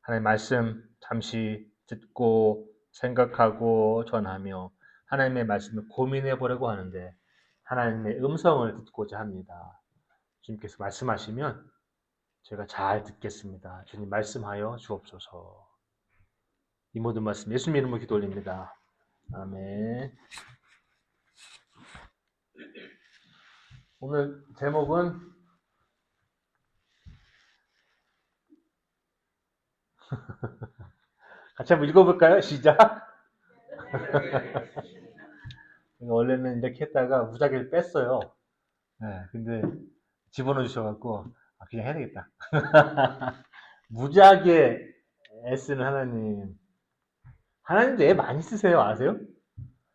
하나님 말씀 잠시 듣고 생각하고 전하며 하나님의 말씀을 고민해 보려고 하는데 하나님의 음성을 듣고자 합니다. 주님께서 말씀하시면 제가 잘 듣겠습니다. 주님 말씀하여 주옵소서. 이 모든 말씀 예수님 이름으로 기도 올립니다. 아멘. 오늘 제목은 같이 한번 읽어볼까요? 시작. 원래는 이렇게 했다가 무작위를 뺐어요. 네, 근데 집어넣어 주셔갖고 그냥 해야 되겠다. 무지하게 애쓰는 하나님. 하나님도 애 많이 쓰세요. 아세요?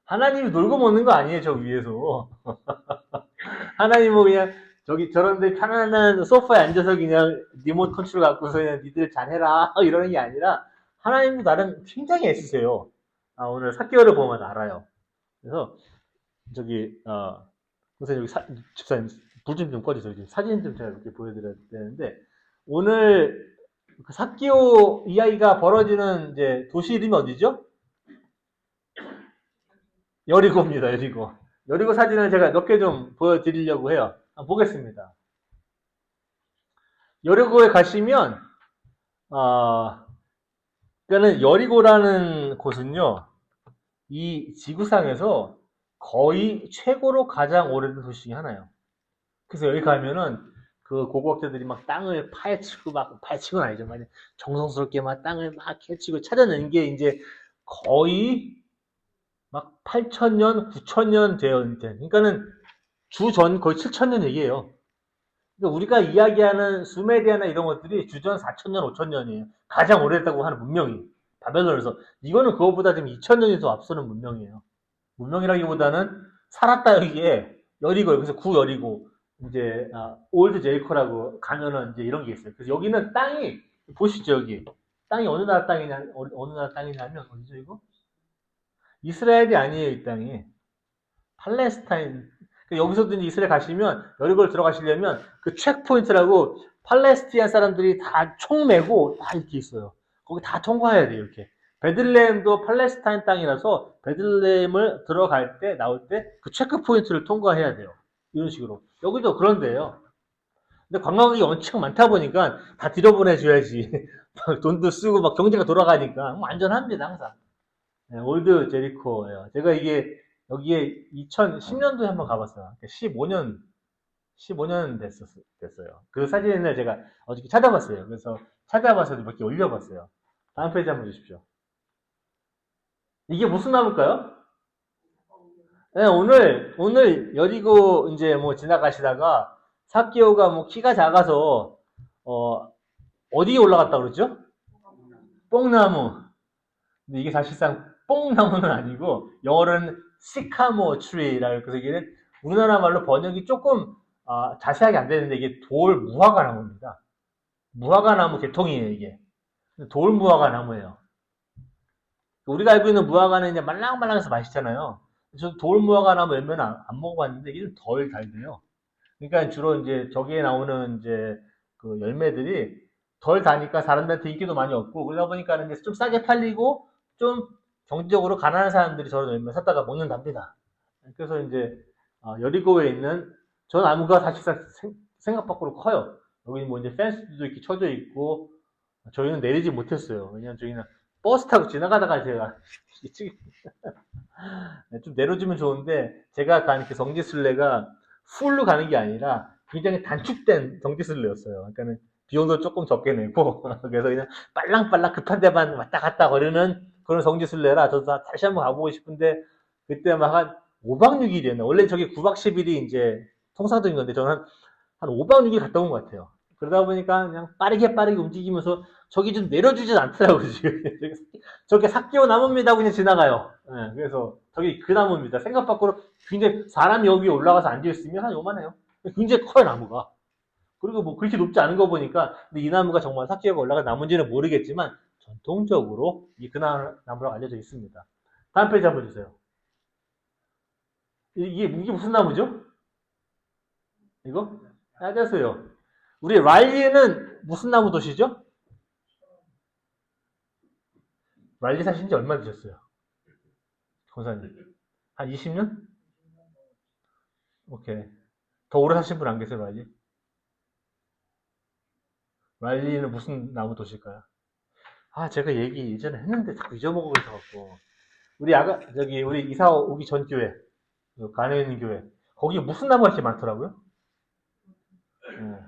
하나님이 놀고 먹는 거 아니에요. 저 위에서. 하나님은 그냥 저기 저런데 편안한 소파에 앉아서 그냥 리모트 컨트롤 갖고서 그냥 니들 잘해라 이러는 게 아니라 하나님도 나름 굉장히 애쓰세요. 오늘 사개월을 보면 알아요. 그래서 저기 선생님 여기 집사님 불 좀 꺼주세요. 사진 좀 제가 이렇게 보여드려야 되는데 오늘 그 사키오 이야기가 벌어지는 이제 도시 이름이 어디죠? 여리고입니다. 여리고. 여리고 사진을 제가 몇 개 좀 보여드리려고 해요. 한번 보겠습니다. 여리고에 가시면 그러니까는 여리고라는 곳은요, 이 지구상에서 거의 최고로 가장 오래된 도시 중에 하나예요. 그래서 여기 가면은 그 고고학자들이 막 땅을 파헤치고 막 파헤치고는 아니죠. 막 정성스럽게 막 땅을 막 캐치고 찾아낸 게 이제 거의 막 8,000년, 9,000년 되어 있는. 그러니까는 주전 거의 7,000년 얘기예요. 그러니까 우리가 이야기하는 수메리아나 이런 것들이 주전 4,000년, 5,000년이에요. 가장 오래됐다고 하는 문명이. 바벨론에서. 이거는 그거보다 지금 2,000년이 더 앞서는 문명이에요. 문명이라기보다는 살았다 여기에 여리고 여기서 구여리고 이제 올드 제리코라고 가면은 이제 이런 게 있어요. 그래서 여기는 땅이 보시죠 여기 땅이 어느 나라 땅이냐 어느 나라 땅이냐면 어디죠 이거? 이스라엘이 아니에요 이 땅이 팔레스타인. 여기서도 이제 이스라엘 가시면 여리고를 들어가시려면 그 체크포인트라고 팔레스티안 사람들이 다 총 메고 다 이렇게 있어요. 거기 다 통과해야 돼요 이렇게. 베들레헴도 팔레스타인 땅이라서 베들레헴을 들어갈 때 나올 때 그 체크 포인트를 통과해야 돼요. 이런 식으로. 여기도 그런 데예요. 근데 관광객이 엄청 많다 보니까 다 들여보내줘야지. 돈도 쓰고 막 경제가 돌아가니까 안전합니다 항상. 네, 올드 제리코예요. 제가 이게 여기에 2010년도에 한번 가봤어요. 15년 됐어요. 그 사진을 제가 어저께 찾아봤어요. 그래서 찾아봐서 몇 개 올려봤어요. 다음 페이지 한번 주십시오. 이게 무슨 나무일까요? 네, 오늘 여리고 이제 뭐 지나가시다가 사키오가 뭐 키가 작아서 어디에 올라갔다 그러죠? 뽕나무. 근데 이게 사실상 뽕나무는 아니고 영어로는 시카모 트리라고 그래서 이게 우리나라 말로 번역이 조금 자세하게 안 되는데 이게 돌 무화과 나무입니다. 무화과 나무 계통이에요 이게. 돌 무화과 나무예요. 우리가 알고 있는 무화과는 이제 말랑말랑해서 맛있잖아요. 저 돌 무화과 나무 열매는 안 먹어봤는데 이게 덜 달대요. 그러니까 주로 이제 저기에 나오는 이제 그 열매들이 덜 다니까 사람들한테 인기도 많이 없고 그러다 보니까 이제 좀 싸게 팔리고 좀 경제적으로 가난한 사람들이 저런 열매 샀다가 먹는답니다. 그래서 이제 여리고에 있는 저 나무가 사실상 생각 밖으로 커요. 여기 뭐 이제 펜스도 이렇게 쳐져 있고 저희는 내리지 못했어요. 왜냐면 저희는 버스 타고 지나가다가 제가 좀 내려주면 좋은데 제가 간 그 정지순례가 풀로 가는 게 아니라 굉장히 단축된 정지순례였어요. 그러니까는 비용도 조금 적게 내고 그래서 그냥 빨랑빨랑 급한 데만 왔다 갔다 거리는 그런 정지순례라 저도 다시 한번 가보고 싶은데 그때 막 한 5박 6일이었나 원래 저기 9박 10일이 이제 통상적인 건데 저는 한 5박 6일 갔다 온 것 같아요. 그러다 보니까 그냥 빠르게 움직이면서 저기 좀 내려주진 않더라고요. 지금. 저게 삭개오 나무입니다. 그냥 지나가요. 네, 그래서 저기 그 나무입니다. 생각 밖으로 굉장히 사람이 여기 올라가서 앉아있으면 한 요만해요. 굉장히 커요, 나무가. 그리고 뭐 그렇게 높지 않은 거 보니까 근데 이 나무가 정말 삭개오가 올라간 나무인지는 모르겠지만 전통적으로 이 그 나무라고 알려져 있습니다. 다음 페이지 한번 주세요. 이게 무슨 나무죠? 이거? 찾았어요. 우리 라일리는 무슨 나무 도시죠? 랄리 사신 지 얼마 되셨어요? 권사님. 한 20년? 오케이. 더 오래 사신 분 안 계세요, 랄리? 랄리는 무슨 나무 도시일까요? 아, 제가 얘기 예전에 했는데 자꾸 잊어먹고 있어갖고. 우리 이사 오기 전 교회, 그 간에 있는 교회. 거기 무슨 나무가 이렇게 많더라고요? 예.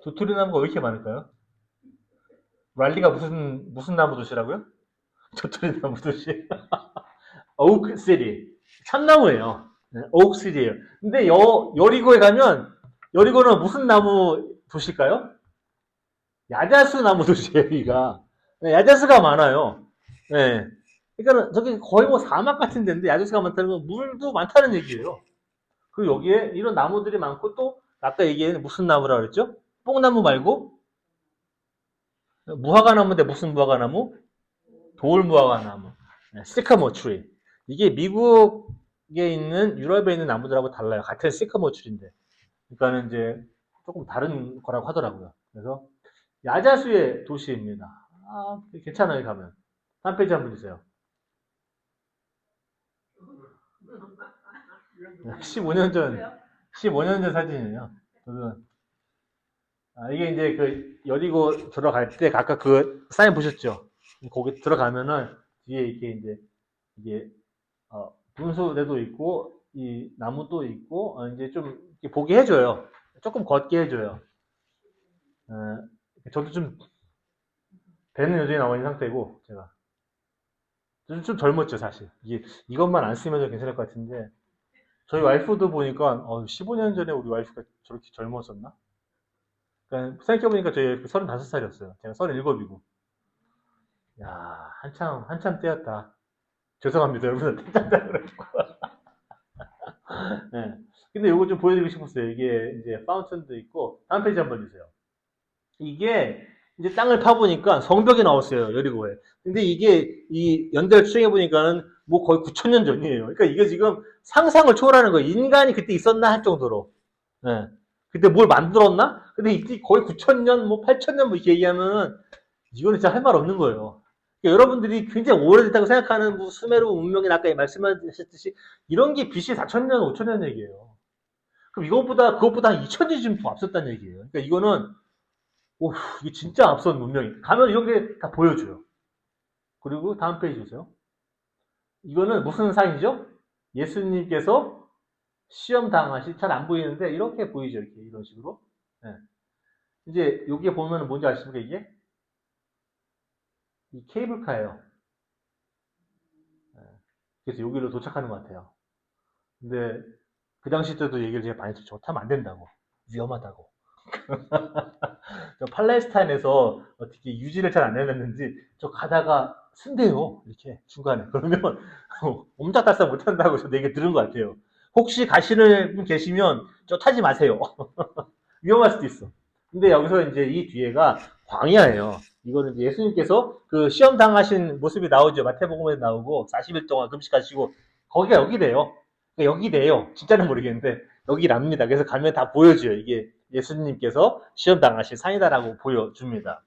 도토리 나무가 왜 이렇게 많을까요? 랄리가 무슨 나무 도시라고요? 도토리 나무 도시. 오크 시티. 참나무예요. 네, 오크 시티예요. 근데 여리고에 가면 여리고는 무슨 나무 도시일까요? 야자수 나무 도시예요, 여기가. 네, 야자수가 많아요. 네. 그러니까 저기 거의 뭐 사막 같은 데인데 야자수가 많다는 건 물도 많다는 얘기예요. 그리고 여기에 이런 나무들이 많고 또 아까 얘기한 무슨 나무라 그랬죠? 뽕나무 말고 무화과 나무인데 무슨 무화과 나무? 돌무화과 나무. 시카모 트리. 이게 미국에 있는 유럽에 있는 나무들하고 달라요. 같은 시카모 트리인데. 그러니까는 이제 조금 다른 거라고 하더라고요. 그래서 야자수의 도시입니다. 아, 괜찮아요, 가면. 한 페이지 한번 주세요. 15년 전, 15년 전 사진이에요. 이게 이제 그 여리고 들어갈 때 아까 그 사인 보셨죠? 거기 들어가면은 뒤에 이렇게 이게 분수대도 있고 이 나무도 있고 이제 좀 이렇게 보게 해줘요. 조금 걷게 해줘요. 저도 좀 배는 여전히 나와 있는 상태고 제가 좀 젊었죠 사실. 이것만 안 쓰면 좀 괜찮을 것 같은데 저희 와이프도 보니까 15년 전에 우리 와이프가 저렇게 젊었었나? 그러니까 생각해보니까 저희 35살이었어요. 제가 37이고. 야, 한참 때였다. 죄송합니다, 여러분. 네. 근데 이거 좀 보여드리고 싶었어요. 이게 이제 파운틴도 있고, 다음 페이지 한번 주세요. 이게 이제 땅을 파보니까 성벽이 나왔어요, 여리고에. 근데 이게 이 연대를 추정해보니까는 뭐 거의 9천년 전이에요. 그러니까 이게 지금 상상을 초월하는 거예요. 인간이 그때 있었나 할 정도로. 네. 그때 뭘 만들었나? 근데 이때 거의 9천년, 뭐 8천년 뭐 이렇게 얘기하면은 이거는 진짜 할 말 없는 거예요. 그러니까 여러분들이 굉장히 오래됐다고 생각하는 뭐 수메르 문명이나 아까 말씀하셨듯이 이런 게 BC 4천년, 5천년 얘기예요. 그럼 그것보다 한 2천년 좀 더 앞섰다는 얘기예요. 그러니까 이거는 오, 이게 진짜 앞선 문명이. 가면 이런 게 다 보여줘요. 그리고 다음 페이지 주세요. 이거는 무슨 사인이죠? 예수님께서 시험 당하시 잘 안 보이는데 이렇게 보이죠. 이렇게 이런 식으로. 네. 이제 여기에 보면 뭔지 아십니까 이게? 이 케이블카예요. 네. 그래서 여기로 도착하는 것 같아요. 근데 그 당시 때도 얘기를 제가 많이 듣죠. 타면 안 된다고. 위험하다고. 저 팔레스타인에서 어떻게 유지를 잘 안 해놨는지 저 가다가 쓴대요. 이렇게 중간에. 그러면 옴짝달싹 못한다고 저도 얘기 들은 것 같아요. 혹시 가시는 분 계시면 저 타지 마세요. 위험할 수도 있어. 근데 여기서 이제 이 뒤에가 광야예요. 이거는 이제 예수님께서 그 시험 당하신 모습이 나오죠. 마태복음에 나오고 40일 동안 금식하시고 거기가 여기래요. 그러니까 여기래요. 진짜는 모르겠는데 여기랍니다. 그래서 가면 다 보여줘요. 이게 예수님께서 시험 당하신 산이다라고 보여줍니다.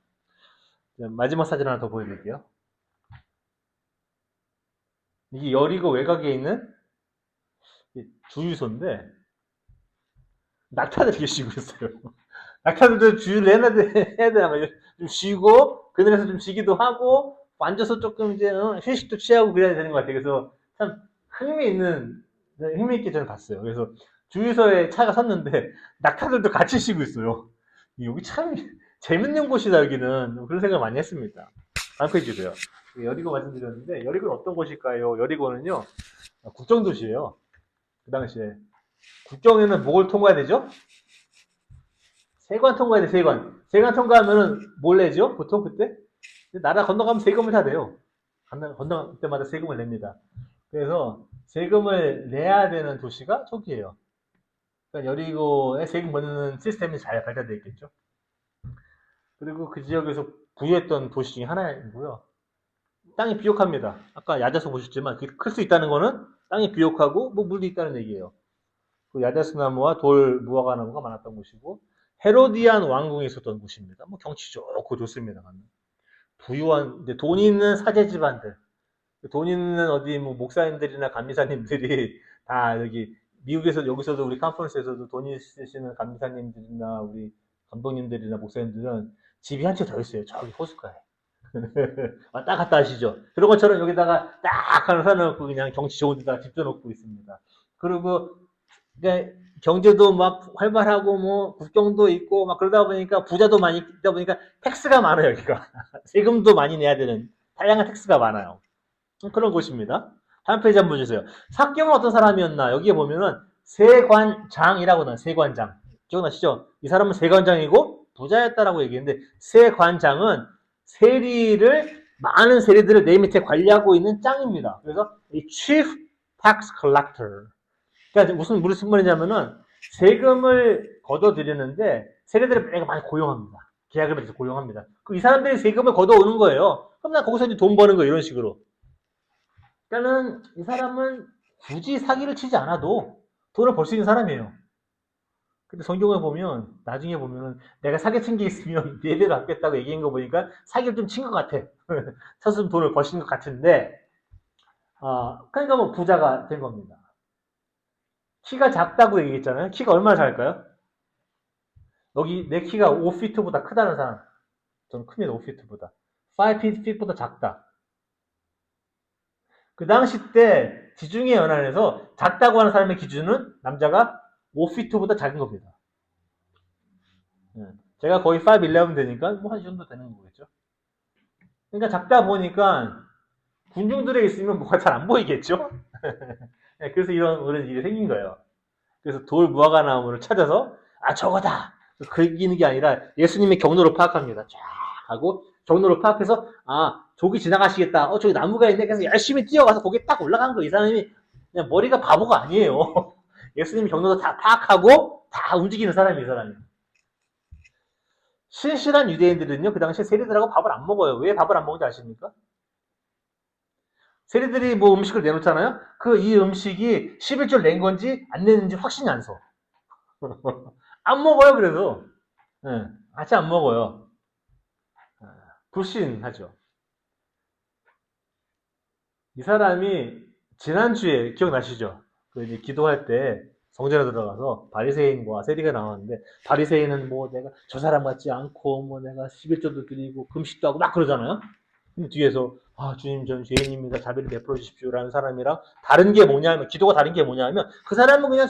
마지막 사진 하나 더 보여드릴게요. 이게 여리고 외곽에 있는 주유소인데 낙타들이 계시고 있어요. 낙타들도 주유를 해야 되나 봐요. 좀 쉬고 그늘에서 좀 쉬기도 하고 앉아서 조금 이제 휴식도 취하고 그래야 되는 것 같아요. 그래서 참 흥미 있게 저는 봤어요. 그래서 주유소에 차가 섰는데 낙타들도 같이 쉬고 있어요. 여기 참 재밌는 곳이다 여기는 그런 생각 많이 했습니다. 다음 페이지 주세요. 여리고 말씀드렸는데 여리고는 어떤 곳일까요? 여리고는요 국정도시예요. 그 당시에 국경에는 뭘 통과해야 되죠? 세관 통과해야 돼, 세관. 세관 통과하면은 뭘 내죠? 보통 그때? 나라 건너가면 세금을 다 내요. 건너갈 때마다 세금을 냅니다. 그래서 세금을 내야 되는 도시가 저기예요. 그러니까 여리고에 세금 걷는 시스템이 잘 발달되어 있겠죠. 그리고 그 지역에서 부유했던 도시 중에 하나이고요. 땅이 비옥합니다. 아까 야자수 보셨지만 클 수 있다는 거는 땅이 비옥하고 뭐 물도 있다는 얘기예요. 그 야자수나무와 돌 무화과 나무가 많았던 곳이고 헤로디안 왕궁이 있었던 곳입니다. 뭐 경치 좋고 좋습니다. 부유한, 이제 돈 있는 사제 집안들, 돈 있는 어디 뭐 목사님들이나 감리사님들이 다 여기 미국에서 여기서도 우리 컨퍼런스에서도 돈 있으시는 감리사님들이나 우리 감독님들이나 목사님들은 집이 한 채 더 있어요. 저기 호숫가에. 왔다 갔다 하시죠. 그런 것처럼 여기다가 딱 하나 사놓고 그냥 경치 좋은 데다가 집 져놓고 있습니다. 그리고 그러니까 경제도 막 활발하고 뭐 국경도 있고 막 그러다 보니까 부자도 많이 있다 보니까 텍스가 많아요 여기가. 세금도 많이 내야 되는 다양한 텍스가 많아요. 그런 곳입니다. 다음 페이지 한번 보세요. 삭경은 어떤 사람이었나? 여기에 보면은 세관장이라고 나와요. 세관장. 기억나시죠? 이 사람은 세관장이고 부자였다라고 얘기했는데 세관장은 세리를 많은 세리들을 내 밑에 관리하고 있는 짱입니다. 그래서 이 chief tax collector. 그러니까 무슨 말이냐면은 세금을 걷어들이는데 세리들을 매일 많이 고용합니다. 계약을 맺어서 고용합니다. 이 사람들이 세금을 걷어오는 거예요. 그럼 나 거기서 이제 돈 버는 거 이런 식으로. 그러니까는 이 사람은 굳이 사기를 치지 않아도 돈을 벌 수 있는 사람이에요. 근데 성경을 보면 나중에 보면은 내가 사기친 게 있으면 네 배로 갚겠다고 얘기한 거 보니까 사기를 좀 친 것 같아. 스스로 돈을 버신 것 같은데 그러니까 뭐 부자가 된 겁니다. 키가 작다고 얘기했잖아요. 키가 얼마나 작을까요? 여기 내 키가 5피트보다 크다는 사람. 저는 큽니다. 5피트보다. 5피트보다 작다. 그 당시 때 지중해 연안에서 작다고 하는 사람의 기준은 남자가 5피트보다 작은 겁니다. 제가 거의 5'11 되니까 뭐 한 이 정도 되는 거겠죠. 그러니까 작다 보니까 군중들에 있으면 뭐가 잘 안 보이겠죠. 그래서 이런 일이 생긴 거예요. 그래서 돌 무화과 나무를 찾아서 저거다 긁기는 게 아니라 예수님의 경로를 파악합니다. 쫙 하고 경로를 파악해서 저기 지나가시겠다. 저기 나무가 있네. 그래서 열심히 뛰어가서 거기에 딱 올라간 거. 이 사람이 그냥 머리가 바보가 아니에요. 예수님 경로도 다 파악하고 다 움직이는 사람이 이 사람이. 신실한 유대인들은요 그 당시에 세리들하고 밥을 안 먹어요. 왜 밥을 안 먹는지 아십니까? 세리들이 뭐 음식을 내놓잖아요. 이 음식이 11절 낸 건지 안 냈는지 확신이 안 서. 안 먹어요. 그래서 같이 안 먹어요. 불신하죠. 이 사람이 지난주에 기억나시죠? 이제 기도할 때 성전에 들어가서 바리새인과 세리가 나왔는데 바리새인은 뭐 내가 저 사람 같지 않고 뭐 내가 11조도 드리고 금식도 하고 막 그러잖아요. 근데 뒤에서 주님 전 죄인입니다. 자비를 베풀어 주십시오라는 사람이랑 다른 게 뭐냐면 기도가 다른 게 뭐냐면 그 사람은 그냥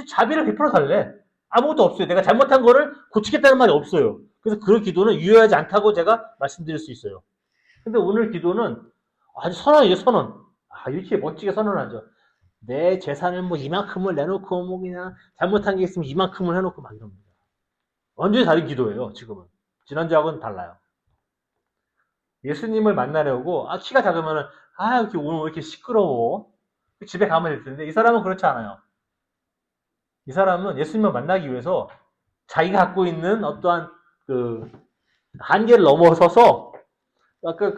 자비를 베풀어 달래. 아무것도 없어요. 내가 잘못한 거를 고치겠다는 말이 없어요. 그래서 그 기도는 유효하지 않다고 제가 말씀드릴 수 있어요. 근데 오늘 기도는 아주 선언이에요, 선언. 이렇게 멋지게 선언하죠. 내 재산을 뭐 이만큼을 내놓고 뭐 그냥 잘못한 게 있으면 이만큼을 해놓고 막 이럽니다. 완전히 다른 기도예요, 지금은. 지난주하고는 달라요. 예수님을 만나려고 키가 작으면은 이렇게 오늘 왜 이렇게 시끄러워? 집에 가면 될 텐데 이 사람은 그렇지 않아요. 이 사람은 예수님을 만나기 위해서 자기가 갖고 있는 어떠한 그 한계를 넘어서서 아까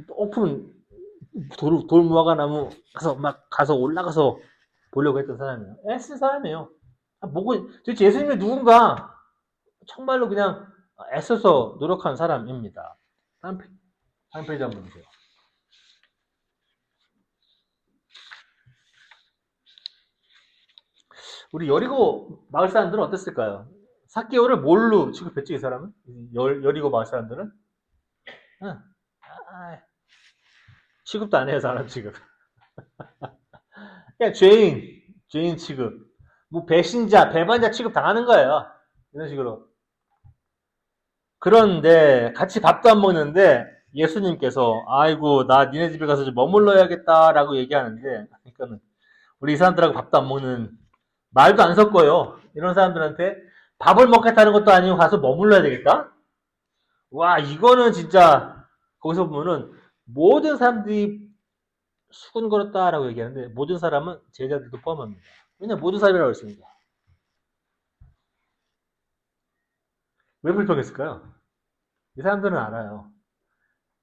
오픈 돌무화과 나무 가서 올라가서 보려고 했던 사람이에요. 애쓴 사람이에요. 도대체 예수님이 누군가 정말로 그냥 애써서 노력한 사람입니다. 다음 페이지 한번 보세요. 우리 여리고 마을 사람들은 어땠을까요? 삭개오를 뭘로 취급했지 이 사람은? 여리고 마을 사람들은? 취급도 안 해요 사람 취급. 그냥 죄인 취급. 뭐 배신자, 배반자 취급 당하는 거예요. 이런 식으로. 그런데 같이 밥도 안 먹는데 예수님께서 아이고 나 니네 집에 가서 좀 머물러야겠다라고 얘기하는데 그러니까는 우리 이 사람들하고 밥도 안 먹는 말도 안 섞어요. 이런 사람들한테 밥을 먹겠다는 것도 아니고 가서 머물러야 되겠다? 와 이거는 진짜 거기서 보면은 모든 사람들이 수군거렸다라고 얘기하는데 모든 사람은 제자들도 포함합니다. 왜냐 모든 사람이라고 했습니다. 왜 불평했을까요? 이 사람들은 알아요.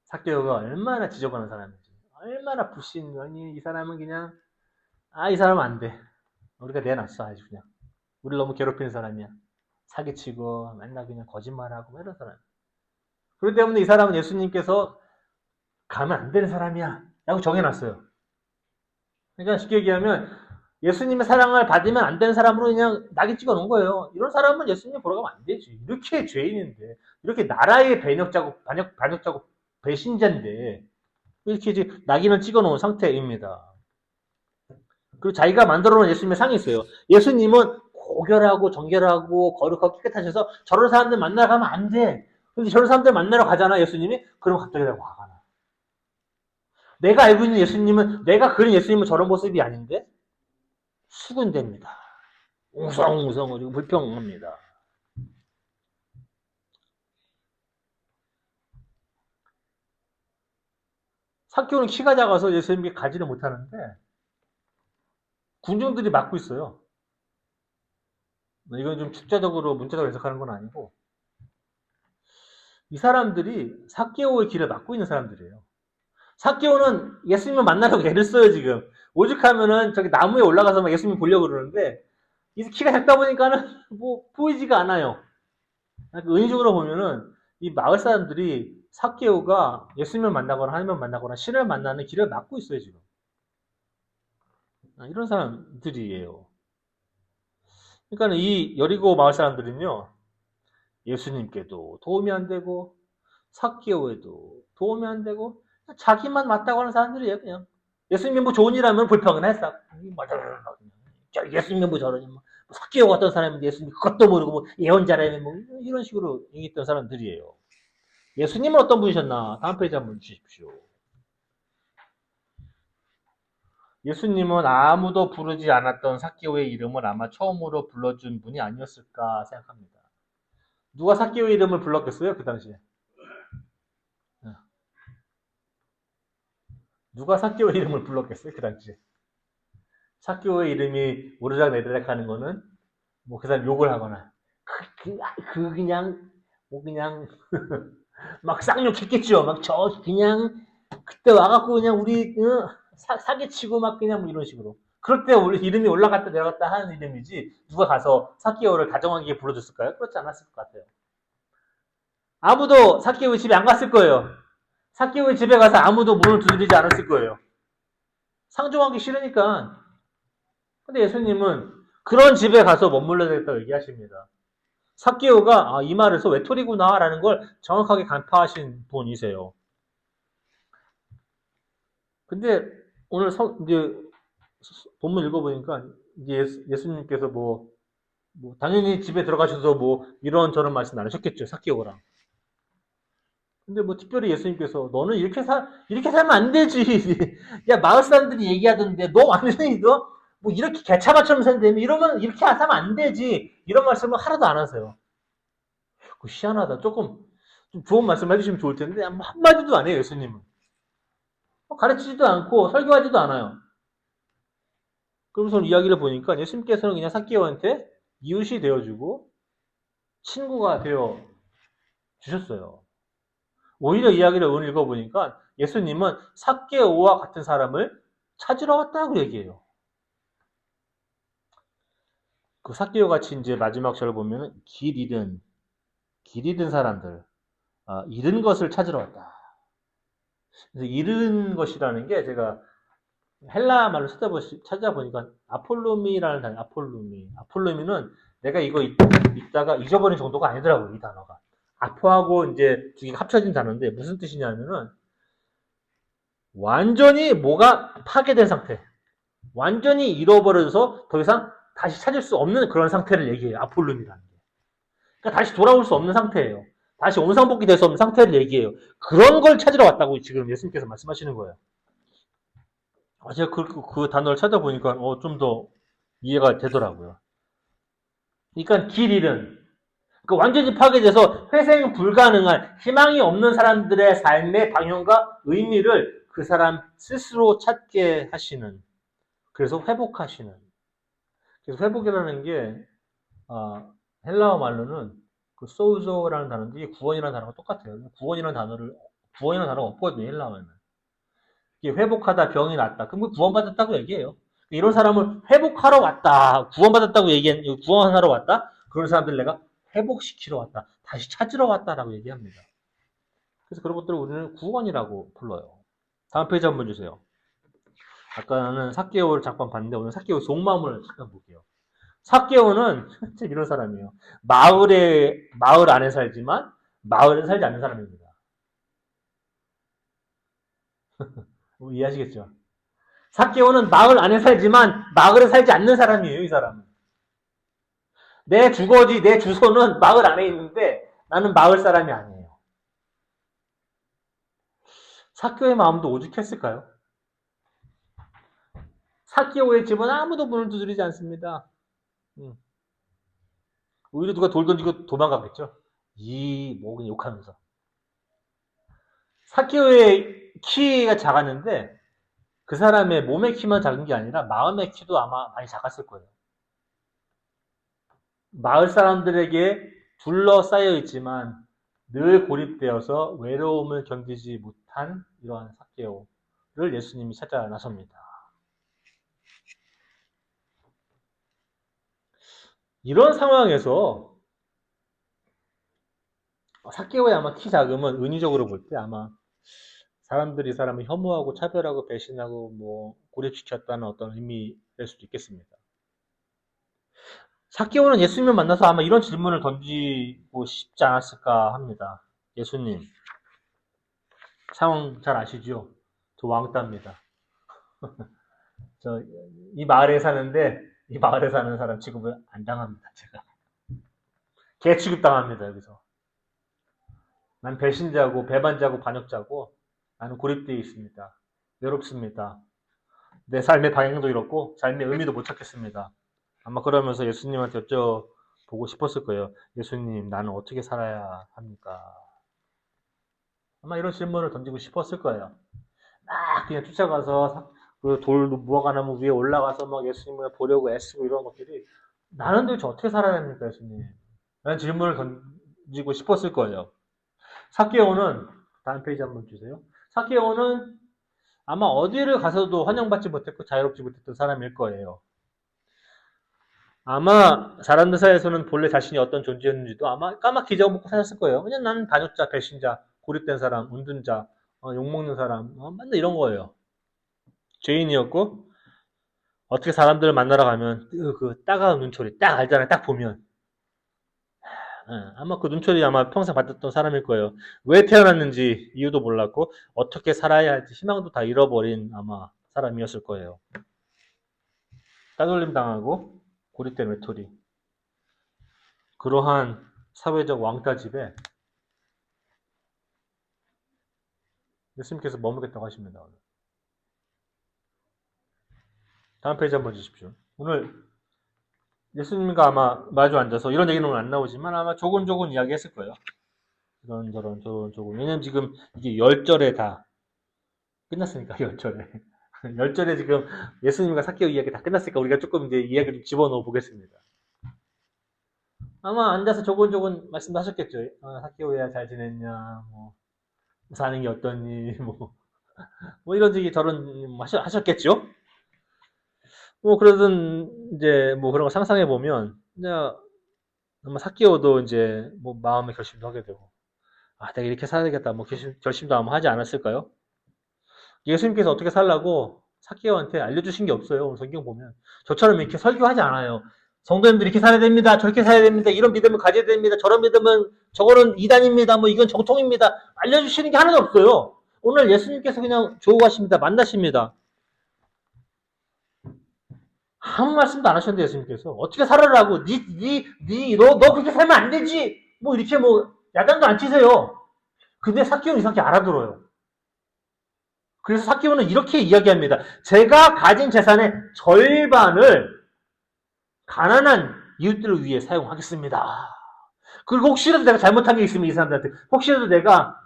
삭개오가 얼마나 지저분한 사람인지, 얼마나 불신이 이 사람은 그냥 이 사람은 안 돼. 우리가 내놨어 아주 그냥. 우리를 너무 괴롭히는 사람이야. 사기치고 맨날 그냥 거짓말하고 이런 사람. 그렇기 때문에 이 사람은 예수님께서 가면 안 되는 사람이야 라고 정해놨어요. 그러니까 쉽게 얘기하면 예수님의 사랑을 받으면 안 되는 사람으로 그냥 낙인 찍어 놓은 거예요. 이런 사람은 예수님 보러 가면 안 되지. 이렇게 죄인인데, 이렇게 나라의 반역자고 배신자인데, 이렇게 이제 낙인을 찍어 놓은 상태입니다. 그리고 자기가 만들어 놓은 예수님의 상이 있어요. 예수님은 고결하고 정결하고 거룩하고 깨끗하셔서 저런 사람들 만나러 가면 안 돼. 근데 저런 사람들 만나러 가잖아, 예수님이. 그럼 갑자기 내가 화가 나. 내가 알고 있는 예수님은, 내가 그린 예수님은 저런 모습이 아닌데 수군됩니다. 웅성웅성거리고 불평합니다. 삭개오는 키가 작아서 예수님께 가지를 못하는데 군중들이 막고 있어요. 이건 좀 축자적으로 문자적으로 해석하는 건 아니고 이 사람들이 삭개오의 길을 막고 있는 사람들이에요. 삭개오는 예수님을 만나려고 애를 써요 지금. 오죽하면은 저기 나무에 올라가서 막 예수님 보려고 그러는데 이 키가 작다 보니까는 뭐 보이지가 않아요. 은유적으로 보면은 이 마을 사람들이 삭개오가 예수님을 만나거나 하나님을 만나거나 신을 만나는 길을 막고 있어요 지금. 이런 사람들이에요. 그러니까 이 여리고 마을 사람들은요 예수님께도 도움이 안 되고 삭개오에도 도움이 안 되고 자기만 맞다고 하는 사람들이에요 그냥. 예수님이 뭐 좋은 일 하면 불평은 했어. 예수님이 뭐 저러니 뭐 삭개오 같은 사람인데 예수님이 그것도 모르고 뭐 예언자라니 뭐 이런 식으로 얘기했던 사람들이에요. 예수님은 어떤 분이셨나? 다음 페이지 한번 주십시오. 예수님은 아무도 부르지 않았던 삭개오의 이름을 아마 처음으로 불러준 분이 아니었을까 생각합니다. 누가 삭개오의 이름을 불렀겠어요? 그 당시에. 누가 삭개오의 이름을 불렀겠어요? 그 당시에. 삭개오의 이름이 오르락내리락 하는 거는 뭐 그 사람 욕을 하거나 그냥 뭐 그냥 막 쌍욕했겠죠. 막 저 그냥 그때 와갖고 그냥 우리 사기치고 막 그냥 뭐 이런 식으로. 그럴 때 우리 이름이 올라갔다 내려갔다 하는 이름이지 누가 가서 삭개오를 다정하게 불러줬을까요? 그렇지 않았을 것 같아요. 아무도 삭개오 집에 안 갔을 거예요. 삭개오의 집에 가서 아무도 문을 두드리지 않았을 거예요. 상종하기 싫으니까. 근데 예수님은 그런 집에 가서 머물러야 되겠다고 얘기하십니다. 삭개오가 이 말에서 외톨이구나라는 걸 정확하게 간파하신 분이세요. 근데 오늘 이제 본문 읽어보니까 이제 예수님께서 뭐 당연히 집에 들어가셔서 뭐 이런저런 말씀 나누셨겠죠. 삭개오랑. 근데 뭐 특별히 예수님께서 너는 이렇게 살면 안 되지. 야 마을 사람들이 얘기하던데 너 완전히 너 뭐 이렇게 개차반처럼 산다며 이러면 이렇게 살면 안 되지. 이런 말씀을 하나도 안 하세요. 희한하다. 조금 좀 좋은 말씀 해주시면 좋을 텐데 한마디도 안 해요. 예수님은. 가르치지도 않고 설교하지도 않아요. 그러면서 이야기를 보니까 예수님께서는 그냥 삭개오한테 이웃이 되어주고 친구가 되어 주셨어요. 오히려 이야기를 오늘 읽어보니까 예수님은 삭개오와 같은 사람을 찾으러 왔다고 얘기해요. 그 삭개오 같이 이제 마지막 절을 보면 길 잃은 사람들, 잃은 것을 찾으러 왔다. 그래서 잃은 것이라는 게 제가 헬라 말로 찾아보니까 아폴루미라는 단어, 아폴루미는 내가 이거 읽다가 잊어버린 정도가 아니더라고요, 이 단어가. 아포하고 이제 두 개가 합쳐진 단어인데 무슨 뜻이냐면은 완전히 뭐가 파괴된 상태. 완전히 잃어버려져서 더 이상 다시 찾을 수 없는 그런 상태를 얘기해요. 아폴룸이라는 게. 그러니까 다시 돌아올 수 없는 상태예요. 다시 원상복귀 될 수 없는 상태를 얘기해요. 그런 걸 찾으러 왔다고 지금 예수님께서 말씀하시는 거예요. 제가 그 단어를 찾아보니까 좀 더 이해가 되더라고요. 그러니까 길 잃은, 그러니까 완전히 파괴돼서 회생 불가능한 희망이 없는 사람들의 삶의 방향과 의미를 그 사람 스스로 찾게 하시는, 그래서 회복하시는. 그래서 회복이라는 게 헬라어 말로는 그 소우조라는 단어인데 구원이라는 단어가 똑같아요. 구원이라는 단어가 없거든요. 헬라어에는. 이게 회복하다 병이 낫다. 그럼 구원받았다고 얘기해요. 이런 사람을 회복하러 왔다. 구원하러 왔다. 그런 사람들 내가 회복시키러 왔다. 다시 찾으러 왔다라고 얘기합니다. 그래서 그런 것들을 우리는 구원이라고 불러요. 다음 페이지 한번 주세요. 아까는 삭개오를 잠깐 봤는데 오늘 삭개오 속마음을 잠깐 볼게요. 삭개오는 이런 사람이에요. 마을 안에 살지만 마을에 살지 않는 사람입니다. 이해하시겠죠? 삭개오는 마을 안에 살지만 마을에 살지 않는 사람이에요. 이 사람은. 내 주거지, 내 주소는 마을 안에 있는데 나는 마을 사람이 아니에요. 삭개오의 마음도 오죽했을까요? 삭개오의 집은 아무도 문을 두드리지 않습니다. 오히려 누가 돌 던지고 도망가겠죠. 뭐 그냥 욕하면서. 삭개오의 키가 작았는데 그 사람의 몸의 키만 작은 게 아니라 마음의 키도 아마 많이 작았을 거예요. 마을 사람들에게 둘러싸여 있지만 늘 고립되어서 외로움을 견디지 못한 이러한 삭개오를 예수님이 찾아 나섭니다. 이런 상황에서 삭개오의 아마 키 작음은 은유적으로 볼 때 아마 사람들이 사람을 혐오하고 차별하고 배신하고 뭐 고립시켰다는 어떤 의미일 수도 있겠습니다. 삭개오는 예수님을 만나서 아마 이런 질문을 던지고 싶지 않았을까 합니다. 예수님, 상황 잘 아시죠? 저 왕따입니다. 이 마을에 사는데 이 마을에 사는 사람 취급을 안 당합니다. 제가 개 취급당합니다. 여기서 난 배신자고 배반자고 반역자고 나는 고립되어 있습니다. 외롭습니다. 내 삶의 방향도 잃었고 삶의 의미도 못 찾겠습니다. 아마 그러면서 예수님한테 여쭤보고 싶었을 거예요. 예수님, 나는 어떻게 살아야 합니까? 아마 이런 질문을 던지고 싶었을 거예요. 막 그냥 쫓아가서 그 돌 무화과나무 위에 올라가서 막 예수님을 보려고 애쓰고 이런 것들이 나는 도대체 어떻게 살아야 합니까, 예수님? 라는 질문을 던지고 싶었을 거예요. 삭개오는 다음 페이지 한번 주세요. 삭개오는 아마 어디를 가서도 환영받지 못했고 자유롭지 못했던 사람일 거예요. 아마 사람들 사이에서는 본래 자신이 어떤 존재였는지도 아마 까맣게 잊어먹고 사셨을 거예요. 그냥 나는 반역자, 배신자, 고립된 사람, 운둔자, 욕먹는 사람, 맨날 이런 거예요. 죄인이었고 어떻게 사람들을 만나러 가면 그 따가운 눈초리 딱 알잖아요. 딱 보면 아마 그 눈초리 아마 평생 받았던 사람일 거예요. 왜 태어났는지 이유도 몰랐고 어떻게 살아야 할지 희망도 다 잃어버린 아마 사람이었을 거예요. 따돌림 당하고 고립된 외톨이. 그러한 사회적 왕따집에 예수님께서 머물겠다고 하십니다. 다음 페이지 한번 주십시오. 오늘 예수님과 아마 마주 앉아서 이런 얘기는 오늘 안 나오지만 아마 조곤조곤 이야기했을 거예요. 이런저런 조곤조곤. 왜냐면 지금 이게 10절에 다 끝났으니까 10절에. 10절에 지금 예수님과 삭개오 이야기 다 끝났으니까 우리가 조금 이제 이야기를 좀 집어넣어 보겠습니다. 아마 앉아서 조곤조곤 말씀도 하셨겠죠. 삭개오야 잘 지냈냐, 뭐 사는 게 어떠니, 뭐 이런 얘기 저런 하셨겠죠. 뭐 그러든 이제 뭐 그런 거 상상해 보면 이제 아마 삭개오도 이제 뭐 마음의 결심도 하게 되고 내가 이렇게 살아야겠다 뭐 결심도 아마 하지 않았을까요? 예수님께서 어떻게 살라고 삭개오한테 알려주신 게 없어요. 오늘 성경 보면 저처럼 이렇게 설교하지 않아요. 성도님들 이렇게 살아야 됩니다. 저렇게 살아야 됩니다. 이런 믿음을 가져야 됩니다. 저런 믿음은 저거는 이단입니다. 뭐 이건 정통입니다. 알려주시는 게 하나도 없어요. 오늘 예수님께서 그냥 조우하십니다. 만나십니다. 아무 말씀도 안 하셨는데 예수님께서 어떻게 살아라고 너 그렇게 살면 안 되지 뭐 이렇게 뭐 야단도 안 치세요. 근데 삭개오는 이상하게 알아들어요. 그래서 삭개오는 이렇게 이야기합니다. 제가 가진 재산의 절반을 가난한 이웃들을 위해 사용하겠습니다. 그리고 혹시라도 내가 잘못한 게 있으면 이 사람들한테 혹시라도 내가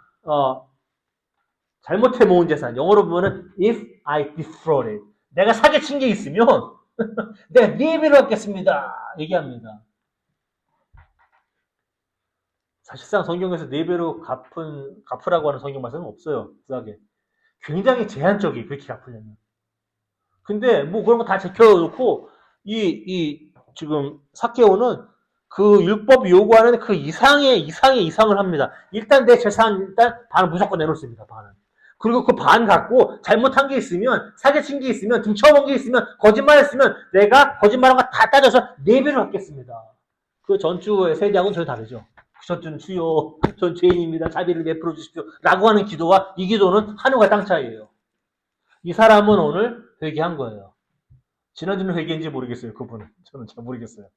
잘못해 모은 재산 영어로 보면은 if I defrauded 내가 사기친 게 있으면 내가 예배를 받겠습니다. 얘기합니다. 사실상 성경에서 4배로 갚으라고 하는 성경 말씀은 없어요. 구약에. 굉장히 제한적이에요. 그렇게 갚으려면. 근데 뭐 그런 거 다 제껴놓고 지금 삭개오는 그 율법이 요구하는 그 이상을 합니다. 일단 내 재산 일단 반은 무조건 내놓습니다. 반은. 그리고 그 반 갖고 잘못한 게 있으면, 사기친 게 있으면, 등쳐본 게 있으면, 거짓말했으면 내가 거짓말한 거 다 따져서 4배를 받겠습니다. 그 전주의 세대하고는 전혀 다르죠. 전주는 주여, 전 죄인입니다. 자비를 베풀어 주십시오. 라고 하는 기도와 이 기도는 하늘과 땅 차이예요. 이 사람은 오늘 회개한 거예요. 지난주는 회개인지 모르겠어요. 그분은. 저는 잘 모르겠어요.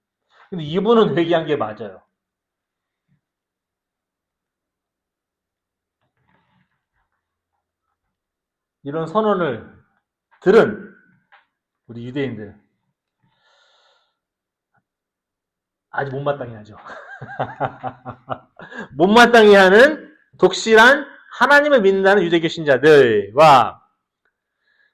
근데 이분은 회개한 게 맞아요. 이런 선언을 들은 우리 유대인들 아주 못마땅해 하죠. 못마땅해 하는 독실한 하나님을 믿는다는 유대교 신자들과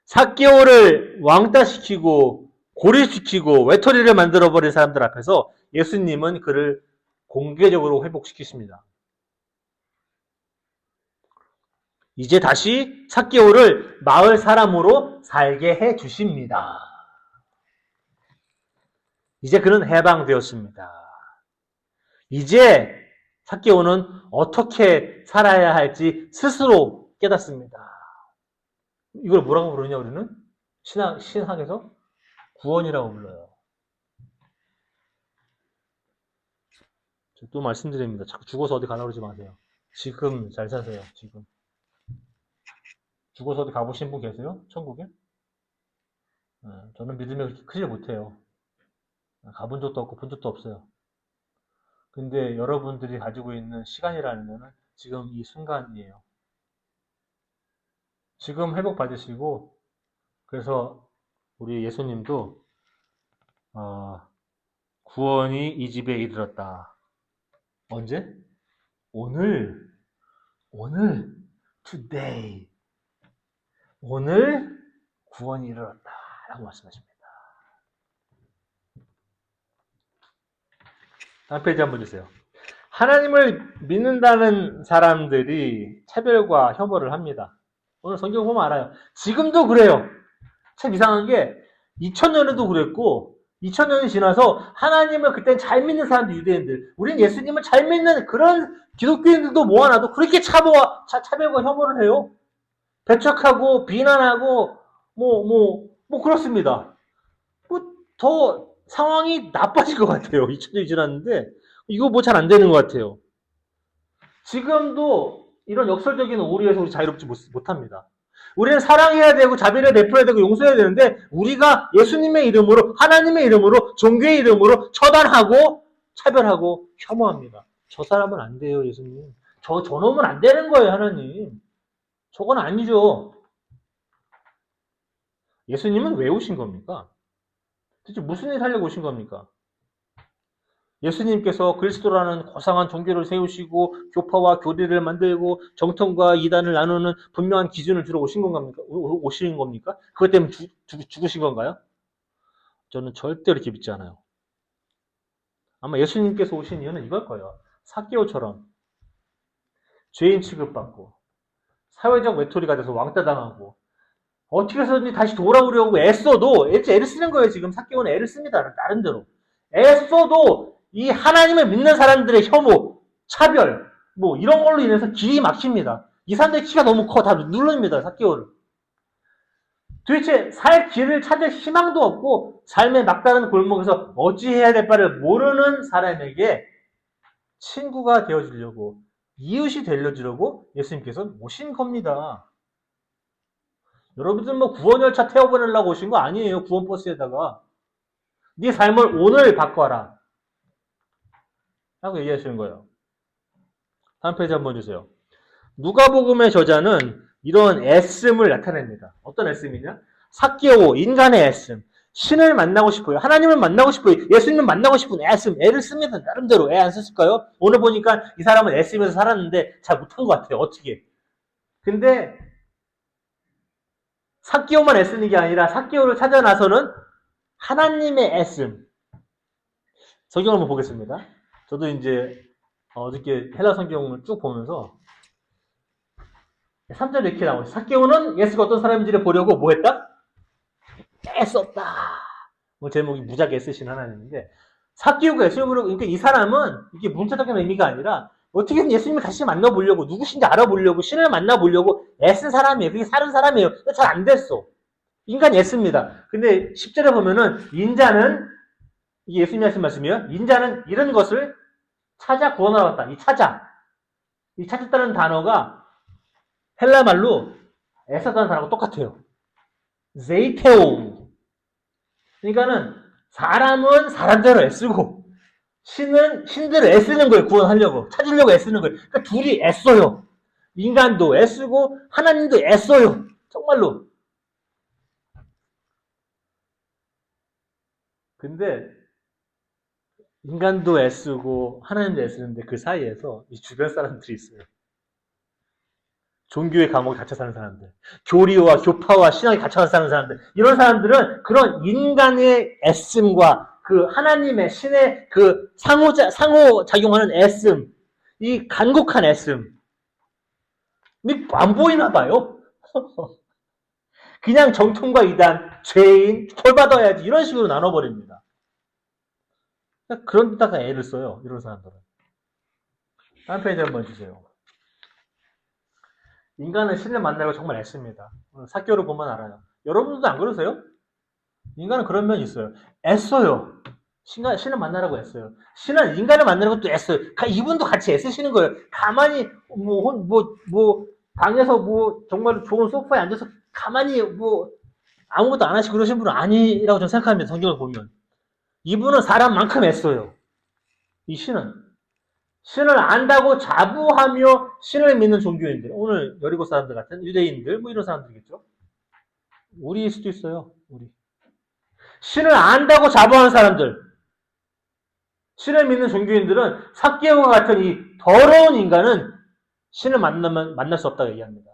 삭개오를 왕따시키고 고립시키고 외톨이를 만들어버린 사람들 앞에서 예수님은 그를 공개적으로 회복시키십니다. 이제 다시 삭개오를 마을 사람으로 살게 해주십니다. 이제 그는 해방되었습니다. 이제 삭개오는 어떻게 살아야 할지 스스로 깨닫습니다. 이걸 뭐라고 부르냐 우리는? 신학에서 구원이라고 불러요. 또 말씀드립니다. 자꾸 죽어서 어디 가려고 그러지 마세요. 지금 잘 사세요. 지금. 죽어서 어디 가보신 분 계세요? 천국에? 저는 믿음이 그렇게 크지 못해요. 가본 적도 없고 본 적도 없어요. 근데 여러분들이 가지고 있는 시간이라는 거는 지금 이 순간이에요. 지금 회복 받으시고 그래서 우리 예수님도 구원이 이 집에 이르렀다. 언제? 오늘 today 오늘 구원이 이르렀다 라고 말씀하십니다. 다음 페이지 한번 주세요. 하나님을 믿는다는 사람들이 차별과 혐오를 합니다. 오늘 성경 보면 알아요. 지금도 그래요. 참 이상한 게 2000년에도 그랬고 2000년이 지나서 하나님을 그때 잘 믿는 사람들, 유대인들, 우린 예수님을 잘 믿는 그런 기독교인들도 모아놔도 그렇게 차별과 혐오를 해요. 배척하고 비난하고 그렇습니다. 더 상황이 나빠질 것 같아요. 2000년이 지났는데 이거 잘 안 되는 것 같아요. 지금도 이런 역설적인 오류에서 우리 자유롭지 못합니다. 우리는 사랑해야 되고 자비를 베풀어야 되고 용서해야 되는데 우리가 예수님의 이름으로 하나님의 이름으로 종교의 이름으로 처단하고 차별하고 혐오합니다. 저 사람은 안 돼요. 예수님. 저놈은 안 되는 거예요. 하나님. 저건 아니죠. 예수님은 왜 오신 겁니까? 도대체 무슨 일 하려고 오신 겁니까? 예수님께서 그리스도라는 고상한 종교를 세우시고 교파와 교리를 만들고 정통과 이단을 나누는 분명한 기준을 주러 오신 겁니까? 그것 때문에 죽으신 건가요? 저는 절대 그렇게 믿지 않아요. 아마 예수님께서 오신 이유는 이걸 거예요. 삭개오처럼 죄인 취급받고 사회적 외톨이가 돼서 왕따당하고 어떻게 해서든지 다시 돌아오려고 애써도 애를 쓰는 거예요. 지금 삭개오는 애를 씁니다. 나름대로. 애써도 이 하나님을 믿는 사람들의 혐오, 차별, 이런 걸로 인해서 길이 막힙니다. 이 사람들의 키가 너무 커. 다 누릅니다. 삭개오를. 도대체 살 길을 찾을 희망도 없고 삶의 막다른 골목에서 어찌해야 될 바를 모르는 사람에게 친구가 되어주려고 이웃이 되려주려고 예수님께서 오신 겁니다. 여러분들 구원열차 태워보내려고 오신 거 아니에요. 구원버스에다가. 네 삶을 오늘 바꿔라 라고 얘기하시는 거예요. 다음 페이지 한번 주세요. 누가복음의 저자는 이런 애씀을 나타냅니다. 어떤 애씀이냐? 삭개오, 인간의 애씀. 신을 만나고 싶어요. 하나님을 만나고 싶어요. 예수님을 만나고 싶은 애씀. 애를 씁니다. 나름대로 애 안 썼을까요? 오늘 보니까 이 사람은 애쓰면서 살았는데 잘 못한 것 같아요. 어떻게. 근데 삭개오만 애쓰는 게 아니라 삭개오를 찾아 나서는 하나님의 애씀. 성경을 한번 보겠습니다. 저도 이제 어저께 헬라 성경을 쭉 보면서 3절 이렇게 나오죠. 삭개오는 예수가 어떤 사람인지를 보려고 뭐 했다? 애썼다. 제목이 무지하게 애쓰신 하나님인데 사귀고 예수님으로, 그러니까 이 사람은 이게 문자적인 의미가 아니라 어떻게든 예수님을 다시 만나보려고, 누구신지 알아보려고, 신을 만나보려고 애쓴 사람이에요. 그게 사는 사람이에요. 근데 잘 안 됐어. 인간이 애씁니다. 근데 10절에 보면은 인자는, 이게 예수님이 하신 말씀이에요. 인자는 이런 것을 찾아 구원하러 왔다. 이 찾았다는 단어가 헬라 말로 애썼다는 단어가 똑같아요. 제이테오. 그러니까는 사람은 사람대로 애쓰고 신은 신대로 애쓰는 거예요. 구원하려고. 찾으려고 애쓰는 거예요. 그러니까 둘이 애써요. 인간도 애쓰고 하나님도 애써요. 정말로. 근데 인간도 애쓰고 하나님도 애쓰는데 그 사이에서 이 주변 사람들이 있어요. 종교의 감옥에 갇혀 사는 사람들, 교리와 교파와 신앙에 갇혀 사는 사람들, 이런 사람들은 그런 인간의 애씀과 그 하나님의 신의 그 상호작용하는 애씀, 이 간곡한 애씀, 안 보이나 봐요. 그냥 정통과 이단, 죄인, 벌받아야지 이런 식으로 나눠버립니다. 그런 데다가 애를 써요. 이런 사람들은. 다음 페이지 한번 주세요. 인간은 신을 만나고 정말 애씁니다. 사교를 보면 알아요. 여러분들도 안 그러세요? 인간은 그런 면이 있어요. 애써요. 신을 만나라고 애써요. 신은 인간을 만나는 것도 애써요. 이분도 같이 애쓰시는 거예요. 가만히 방에서 정말 좋은 소파에 앉아서 가만히 아무것도 안 하시고 그러신 분은 아니라고 저는 생각합니다. 성경을 보면. 이분은 사람만큼 애써요. 이 신을 안다고 자부하며 신을 믿는 종교인들, 오늘 여리고 사람들 같은 유대인들, 이런 사람들이겠죠. 우리일 수도 있어요. 우리. 신을 안다고 자부하는 사람들, 신을 믿는 종교인들은 삭개오와 같은 이 더러운 인간은 신을 만날 수 없다고 얘기합니다.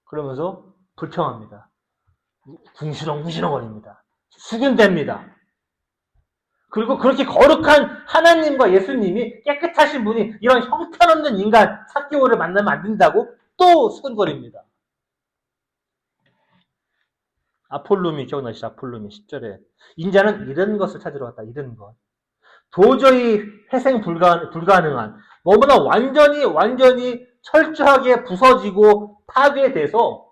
그러면서 불평합니다. 궁시렁궁시렁거립니다. 숙연됩니다. 그리고 그렇게 거룩한 하나님과 예수님이 깨끗하신 분이 이런 형편없는 인간 삭개오를 만나면 안 된다고 또 수근거립니다. 아폴룸이 기억나시죠? 아폴룸이 10절에 인자는 이런 것을 찾으러 왔다. 이런 것. 도저히 회생 불가능한 너무나 완전히 철저하게 부서지고 파괴돼서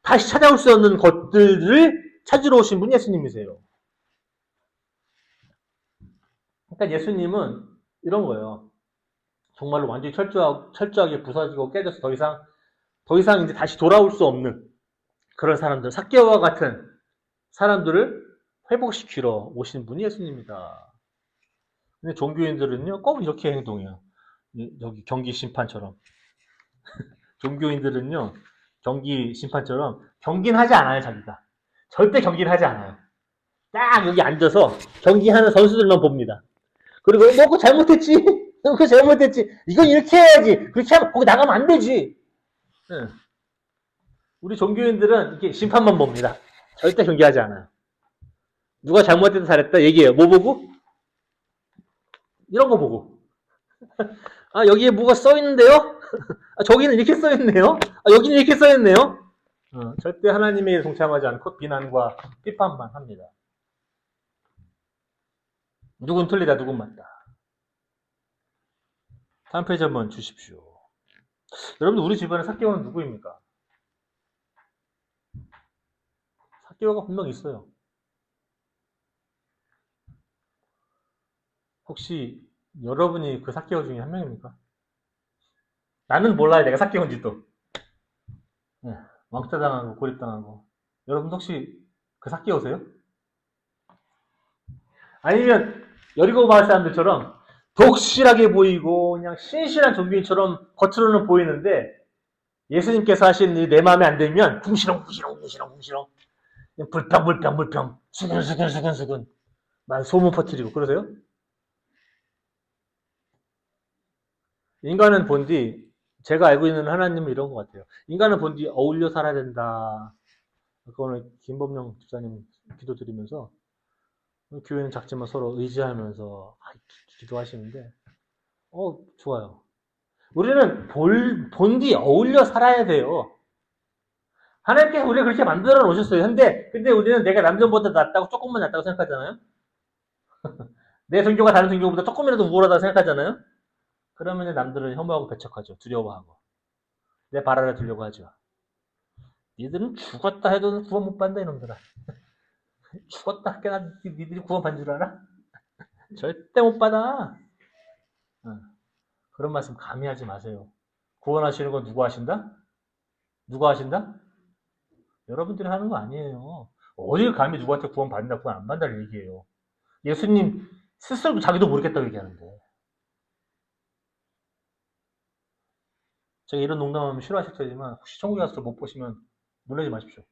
다시 찾아올 수 없는 것들을 찾으러 오신 분이 예수님이세요. 그러니까 예수님은 이런 거예요. 정말로 완전히 철저하게 부서지고 깨져서 더 이상 이제 다시 돌아올 수 없는 그런 사람들, 삭개오와 같은 사람들을 회복시키러 오신 분이 예수님이다. 근데 종교인들은요, 꼭 이렇게 행동해요. 여기 경기 심판처럼. 종교인들은요, 경기 심판처럼 경기는 하지 않아요, 자기가. 절대 경기를 하지 않아요. 딱 여기 앉아서 경기하는 선수들만 봅니다. 그리고 너 그거 잘못했지? 너 그거 잘못했지? 이건 이렇게 해야지. 그렇게 하면 거기 나가면 안 되지. 응. 우리 종교인들은 이렇게 심판만 봅니다. 절대 경기하지 않아요. 누가 잘못했다 잘했다 얘기해요. 뭐 보고? 이런 거 보고. 아, 여기에 뭐가 써있는데요? 아, 저기는 이렇게 써있네요? 아, 여기는 이렇게 써있네요? 절대 하나님의 일에 동참하지 않고 비난과 비판만 합니다. 누군 틀리다, 누군 맞다. 다음 페이지 한번 주십시오. 여러분들 우리 집안에 삭개오는 누구입니까? 삭개오가 분명 있어요. 혹시 여러분이 그 삭개오 중에 한 명입니까? 나는 몰라요. 내가 삭개오인지도. 네, 왕따당하고 고립당하고. 여러분 혹시 그 삭개오세요? 아니면 여리고 마을 사람들처럼 독실하게 보이고 그냥 신실한 종교인처럼 겉으로는 보이는데 예수님께서 하신 내 마음에 안 들면 궁시렁 불평 수근 막 소문 퍼뜨리고 그러세요? 인간은 본디 제가 알고 있는 하나님은 이런 것 같아요. 인간은 본디 어울려 살아야 된다. 오늘 김범용 집사님 기도드리면서 교회는 작지만 서로 의지하면서 기도하시는데 좋아요. 우리는 본디 어울려 살아야 돼요. 하나님께서 우리를 그렇게 만들어 놓으셨어요. 근데 우리는 내가 남들보다 낫다고 조금만 낫다고 생각하잖아요. 내 종교가 다른 종교보다 조금이라도 우월하다고 생각하잖아요? 그러면 남들은 혐오하고 배척하죠. 두려워하고. 내 발 아래 두려고 하죠. 니들은 죽었다 해도 구원 못 받는다, 이놈들아. 죽었다 깨나 니들이 구원 받는 줄 알아? 절대 못 받아. 그런 말씀 감히 하지 마세요. 구원하시는 건 누구 하신다? 누가 하신다? 여러분들이 하는 거 아니에요. 어딜 감히 누구한테 구원 받는다, 구원 안 받는다는 얘기예요. 예수님 스스로도 자기도 모르겠다고 얘기하는데. 제가 이런 농담하면 싫어하실 테지만 혹시 천국에 가서 못 보시면 놀라지 마십시오.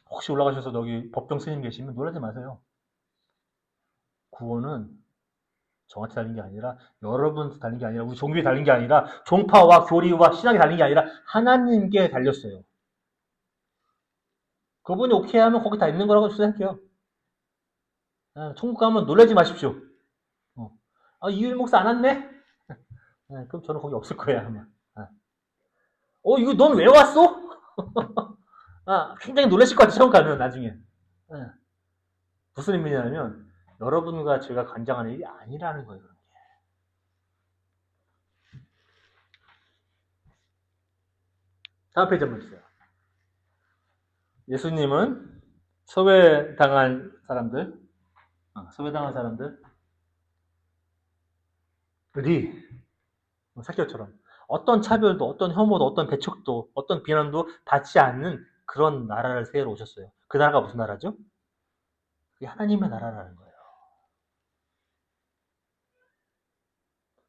혹시 올라가셔서 여기 법정 스님 계시면 놀라지 마세요. 구원은 저한테 달린 게 아니라 여러분한테 달린 게 아니라 우리 종교에 달린 게 아니라 종파와 교리와 신앙에 달린 게 아니라 하나님께 달렸어요. 그분이 오케이 하면 거기 다 있는 거라고 생각해요. 천국 가면 놀라지 마십시오. 이율 목사 안 왔네? 그럼 저는 거기 없을 거야 아마. 이거 넌 왜 왔어? 굉장히 놀라실 것 같아 처음 가면 나중에. 무슨 의미냐면 여러분과 제가 관장하는 일이 아니라는 거예요. 다음 페이지 한번 주세요. 예수님은 소외당한 사람들이 사케오처럼 어떤 차별도, 어떤 혐오도, 어떤 배척도, 어떤 비난도 받지 않는 그런 나라를 세우러 오셨어요. 그 나라가 무슨 나라죠? 그게 하나님의 나라라는 거예요.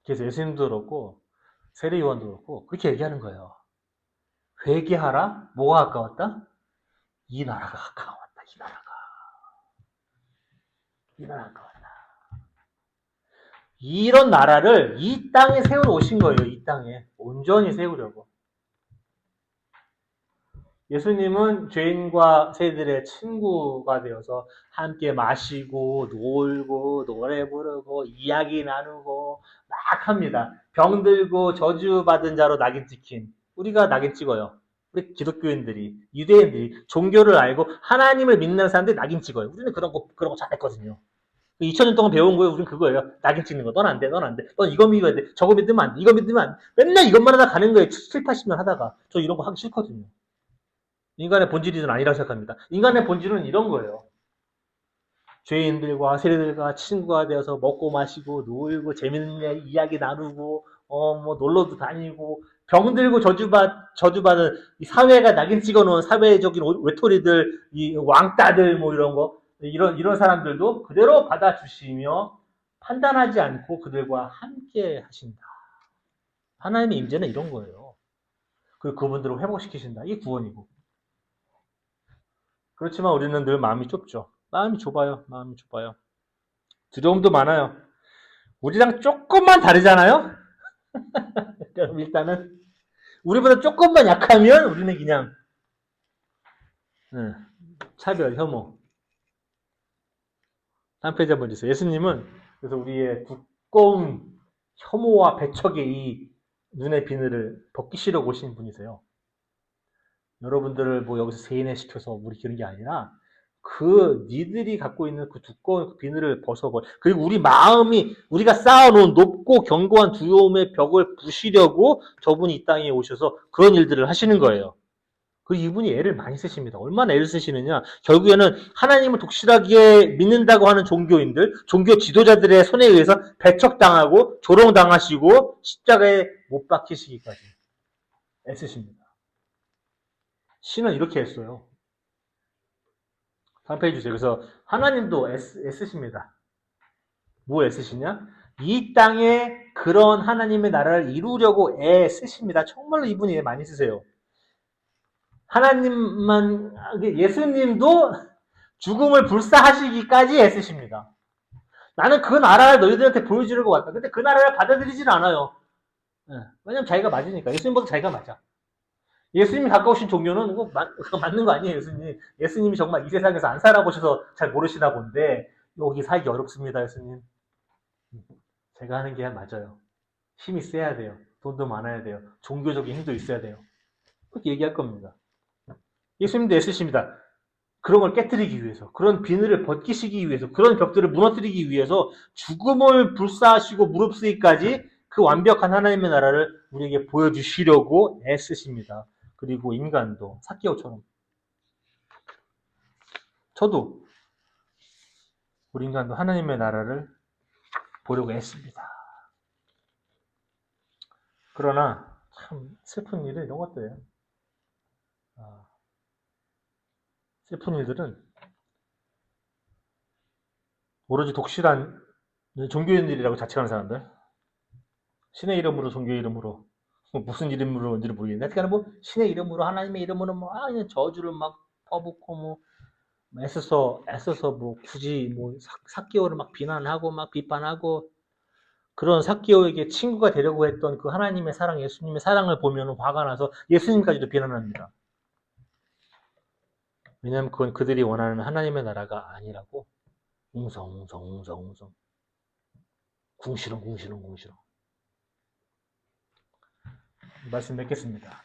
그래서 예수님도 그렇고 세례요한도 그렇고 그렇게 얘기하는 거예요. 회개하라. 뭐가 가까웠다? 이 나라가 가까웠다. 이 나라가 가까웠다. 이런 나라를 이 땅에 세우러 오신 거예요. 이 땅에 온전히 세우려고. 예수님은 죄인과 새들의 친구가 되어서 함께 마시고 놀고 노래 부르고 이야기 나누고 막 합니다. 병들고 저주받은 자로 낙인 찍힌 우리가 낙인 찍어요. 우리 기독교인들이 유대인들이 종교를 알고 하나님을 믿는 사람들이 낙인 찍어요. 우리는 그런 거 잘했거든요. 2000년 동안 배운 거예요. 우리는 그거예요. 낙인 찍는 거. 넌 안 돼, 넌 안 돼. 넌 이거 믿어야 돼. 저거 믿으면 안 돼. 이거 믿으면 안 돼. 맨날 이것만 하다 가는 거예요. 7, 80년 하다가. 저 이런 거 하기 싫거든요. 인간의 본질이 전 아니라고 생각합니다. 인간의 본질은 이런 거예요. 죄인들과 세리들과 친구가 되어서 먹고 마시고 놀고 재밌는 이야기 나누고 뭐 놀러도 다니고 병들고 저주받은 이 사회가 낙인 찍어놓은 사회적인 외톨이들, 이 왕따들 뭐 이런 거 이런 사람들도 그대로 받아주시며 판단하지 않고 그들과 함께 하신다. 하나님의 임재는 이런 거예요. 그리고 그분들을 회복시키신다. 이게 구원이고. 그렇지만 우리는 늘 마음이 좁죠. 마음이 좁아요. 두려움도 많아요. 우리랑 조금만 다르잖아요? 그럼 일단은 우리보다 조금만 약하면 우리는 그냥 차별, 혐오. 한 페이지 한번 주세요. 예수님은 그래서 우리의 두꺼운 혐오와 배척의 이 눈의 비늘을 벗기시려고 오신 분이세요. 여러분들을 뭐 여기서 세뇌시켜서 우리 기르는 게 아니라 니들이 갖고 있는 그 두꺼운 비늘을 벗어버려. 그리고 우리 마음이 우리가 쌓아놓은 높고 견고한 두려움의 벽을 부시려고 저분이 이 땅에 오셔서 그런 일들을 하시는 거예요. 그리고 이분이 애를 많이 쓰십니다. 얼마나 애를 쓰시느냐. 결국에는 하나님을 독실하게 믿는다고 하는 종교인들, 종교 지도자들의 손에 의해서 배척당하고 조롱당하시고 십자가에 못 박히시기까지 애쓰십니다. 신은 이렇게 했어요. 다음 페이지 주세요. 그래서 하나님도 애쓰십니다. 뭐 애쓰시냐? 이 땅에 그런 하나님의 나라를 이루려고 애쓰십니다. 정말로 이분이 애 많이 쓰세요. 하나님만, 예수님도 죽음을 불사하시기까지 애쓰십니다. 나는 그 나라를 너희들한테 보여주려고 왔다. 근데 그 나라를 받아들이질 않아요. 왜냐면 자기가 맞으니까. 예수님보다 자기가 맞아. 예수님이 가까우신 종교는 그거 맞는 거 아니에요, 예수님. 예수님이 정말 이 세상에서 안 살아보셔서 잘 모르시나 본데, 여기 살기 어렵습니다, 예수님. 제가 하는 게 맞아요. 힘이 세야 돼요. 돈도 많아야 돼요. 종교적인 힘도 있어야 돼요. 그렇게 얘기할 겁니다. 예수님도 애쓰십니다. 그런 걸 깨뜨리기 위해서, 그런 비늘을 벗기시기 위해서, 그런 벽들을 무너뜨리기 위해서 죽음을 불사하시고 무릅쓰기까지 그 완벽한 하나님의 나라를 우리에게 보여주시려고 애쓰십니다. 그리고 인간도 삭개오처럼 저도 우리 인간도 하나님의 나라를 보려고 애씁니다. 그러나 참 슬픈 일은 이런 것들이에요. 슬픈 일들은 오로지 독실한 종교인들이라고 자칭하는 사람들, 신의 이름으로 종교 이름으로 무슨 이름으로인지를 모르겠는데 하여튼 뭐 신의 이름으로 하나님의 이름으로 뭐 그냥 저주를 막 퍼붓고 뭐 애써서 뭐 굳이 뭐 삭개오를 막 비난하고 막 비판하고 그런 삭개오에게 친구가 되려고 했던 그 하나님의 사랑, 예수님의 사랑을 보면 화가 나서 예수님까지도 비난합니다. 왜냐하면 그건 그들이 원하는 하나님의 나라가 아니라고. 웅성웅성 궁시렁 말씀 맺겠습니다.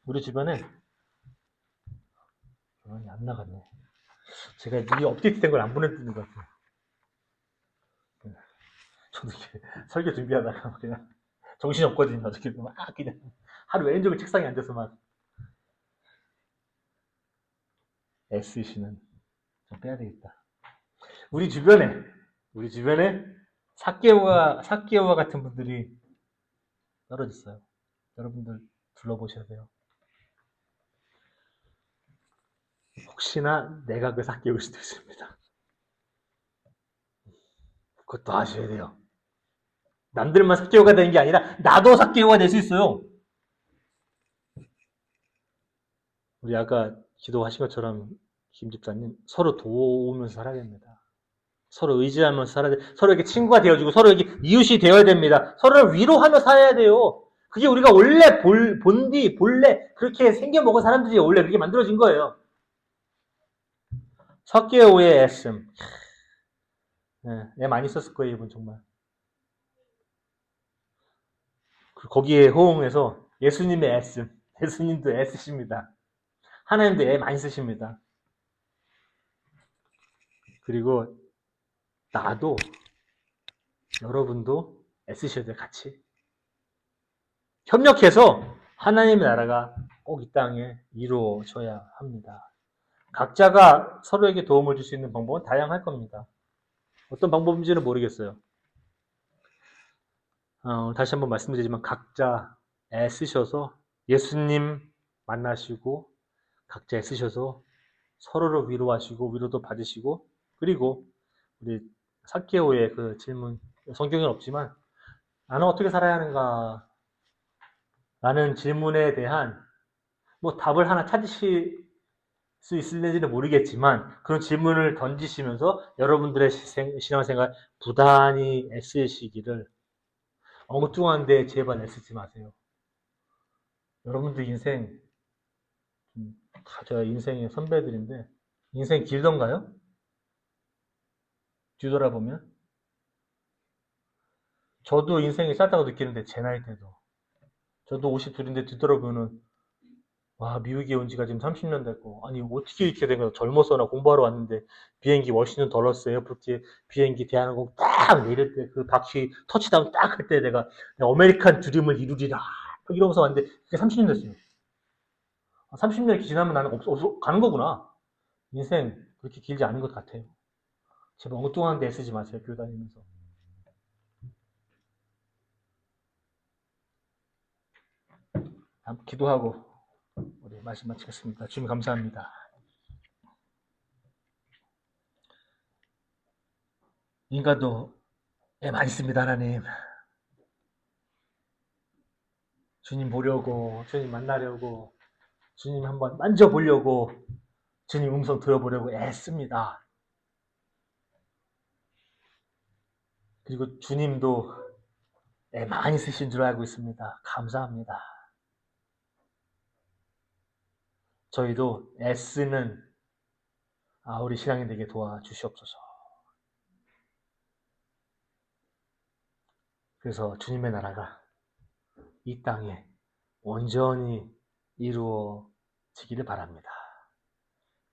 우리 주변에 안 나갔네. 제가 이 업데이트된 걸 안 보내드리는 것 같아요. 저도 이렇게 설교 준비하다가 그냥 정신이 없거든요. 어저께 막 그냥 하루 왼쪽을 책상에 앉아서 막 애쓰시는 좀 빼야 되겠다. 우리 주변에 삭개오와 같은 분들이 떨어졌어요. 여러분들 둘러보셔야 돼요. 혹시나 내가 그 삭개오일 수도 있습니다. 그것도 아셔야 돼요. 남들만 삭개오가 되는 게 아니라 나도 삭개오가 될 수 있어요. 우리 아까 기도하신 것처럼 김 집사님 서로 도우면서 살아야 됩니다. 서로 의지하면서 살아야 돼. 서로에게 친구가 되어주고 서로에게 이웃이 되어야 됩니다. 서로를 위로하며 살아야 돼요. 그게 우리가 원래 본래 그렇게 생겨먹은 사람들이 원래 그렇게 만들어진 거예요. 석계오의 애씀. 애 많이 썼을 거예요, 이분 정말. 거기에 호응해서 예수님의 애씀. 예수님도 애쓰십니다. 하나님도 애 많이 쓰십니다. 그리고 나도 여러분도 애쓰셔야 돼요, 같이. 협력해서 하나님의 나라가 꼭 이 땅에 이루어져야 합니다. 각자가 서로에게 도움을 줄 수 있는 방법은 다양할 겁니다. 어떤 방법인지는 모르겠어요. 다시 한번 말씀드리지만 각자 애쓰셔서 예수님 만나시고 각자 애쓰셔서 서로를 위로하시고 위로도 받으시고 그리고 우리 삭개오의 그 질문 성경에는 없지만 나는 어떻게 살아야 하는가 라는 질문에 대한 뭐 답을 하나 찾으실 수 있을지는 모르겠지만 그런 질문을 던지시면서 여러분들의 신앙생활 부단히 애쓰시기를 엉뚱한데 제발 애쓰지 마세요. 여러분들 인생 다 저 인생의 선배들인데 인생 길던가요? 뒤돌아보면 저도 인생이 짧다고 느끼는데 제 나이 때도 저도 52인데 뒤돌아보면 와 미국에 온 지가 지금 30년 됐고 아니 어떻게 이렇게 된 거야 젊어서나 공부하러 왔는데 비행기 워싱턴 더러스 에어포트에 비행기 대한항공 딱 내릴 때 그 바퀴 터치다운 딱 할 때 내가 아메리칸 드림을 이루리라 이러면서 왔는데 그게 30년 됐어요. 30년 이렇게 지나면 나는 가는 거구나. 인생 그렇게 길지 않은 것 같아요. 제발 엉뚱한 데 쓰지 마세요. 교회 다니면서. 기도하고 우리 말씀 마치겠습니다. 주님 감사합니다. 인간도 애 많이 씁니다. 하나님. 주님 보려고 주님 만나려고 주님 한번 만져보려고 주님 음성 들어보려고 애씁니다. 그리고 주님도 애 많이 쓰신 줄 알고 있습니다. 감사합니다. 저희도 애쓰는 우리 신앙인 되게 도와주시옵소서. 그래서 주님의 나라가 이 땅에 온전히 이루어지기를 바랍니다.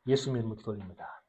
예수님 이름으로 기도드립니다.